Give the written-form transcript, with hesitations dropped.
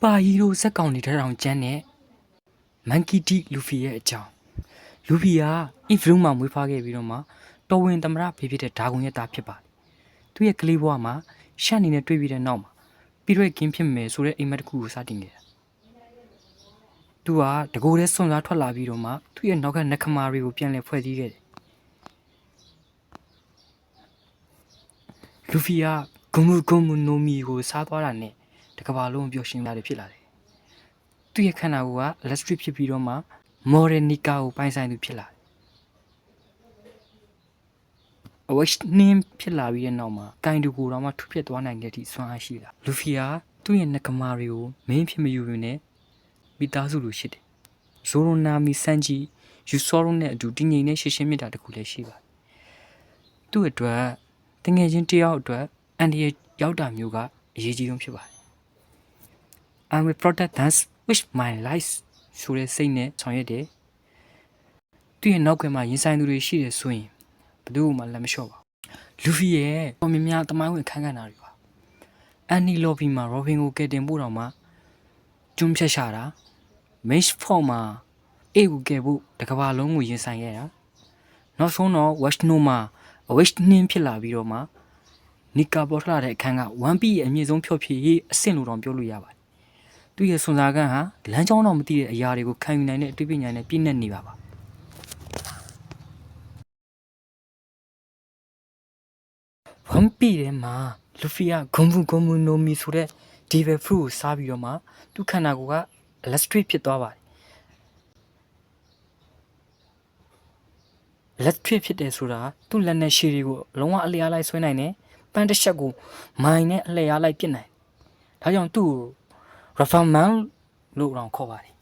ပါဟီရိုဇက်ကောင်နေတဲ့တောင်ကျန်းနဲ့မန်ကီတီလူဖီရဲ့အကြောင်းလူဖီကအီဖရူးမှာမွေးဖွားခဲ့ပြီးတော့မှတော်ဝင်သမရဖေဖြစ်တဲ့ဓာဂုံရဲ့သားဖြစ်ပါတယ်သူရဲ့ကလေးဘဝမှာရှက်နေနဲ့တွေ့ပြီးတဲ့နောက်မှာပြည့်ရွက်ကင်းဖြစ်မယ်ဆိုတဲ့အိမ်မက်တစ်ခုကိုစတင်ခဲ့တာသူကတကိုယ်တည်းစွန့်စားထွက်လာပြီးတော့မှသူ့ရဲ့နောက်ကနက်ခမာတွေကိုပြန်လည်ဖွဲ့စည်းခဲ့တယ်လူဖီကဂုံမူနိုမီကိုစားသွားတာနဲ့တကဘာလုံးပျော်ရွှင်လာတယ်ဖြစ်လာတယ်သူ့ရဲ့ခန္ဓာကိုယ်က electric ဖြစ်ပြီးတော့မှ modern nika ကိုပိုင်ဆိုင်သူဖြစ်လာတယ်အဝက်နှင်းဖြစ်လာပြီးတဲ့နောက်မှာကိုင်တူကိုတော့မှထူဖြစ်သွားနိုင်တဲ့အထိစွမ်းအားရှိလာလူဖီကသူ့ရဲ့နကမာတွေကိုမင်းဖြစ်မယူရင်းနဲ့မိသားစုလိုရှိတယ်ဇိုရိုနာမီဆန်ဂျီယူဆောရိုနဲ့အတူတည်ငြိမ်တဲ့ရှင်းရှင်းမြတ်တာတခုလည်းရှိပါတယ်သူ့အတွက်တငယ်ချင်းတယောက်အတွက်အန်ဒီရဲ့ရောက်တာမျိုးကအရေးကြီးဆုံးဖြစ်ပါတယ် I will protect that with my life ဆိုတဲ့စိတ်နဲ့ဆောင်ရွက်တယ်သူ့ရဲ့နောက်ကွယ်မှာရင်ဆိုင်သူတွေရှိတယ်ဆိုရင်ဘယ်သူမှလက်မလျှော့ပါလူဖီရဲ့ပေါ်မြများတမိုင်းဝင်ခန်းခန်းတာတွေပါအန်နီလော်ဘီမှာရောဘင်ကိုကယ်တင်ဖို့တောင်မှကျွန်းဖြတ်ရှာတာမစ်ဖော့မှာအေကိုကယ်ဖို့တကဘာလုံးကိုရင်ဆိုင်ခဲ့တာနောက်ဆုံးတော့ဝက်နိုမှာအဝက်နှင်းဖြစ်လာပြီးတော့မှနီကာပေါ်ထွက်လာတဲ့အခန်းက 1P ရဲ့အမြင့်ဆုံးဖြော့ဖြေရေးအဆင့်လို့တောင်ပြောလို့ရပါတယ်သူ့ရဲ့စွန်စားခန်းဟာလမ်းကြောင်းတော့မသိတဲ့အရာတွေကိုခံယူနိုင်တဲ့အတွေ့ပညာနဲ့ပြည့်နေနေပါ1P ထဲမှာလူဖီကဂုံမူနိုမီဆိုတဲ့ဒီဗယ်ဖရူကိုစားပြီးတော့မှသူ့ခန္ဓာကိုယ်က electric ဖြစ်သွားပါတယ် electric ဖြစ်တယ်ဆိုတာသူ့လက်နဲ့ရှည်တွေကိုလုံးဝအလျားလိုက်ဆွဲနိုင်တယ်ပန်းတစ်ချက်ကိုမိုင်နဲ့အလျားလိုက်ပစ်နိုင်ဒါကြောင့်သူ့ကို Rafaman လို့တော့ခေါ်ပါတယ်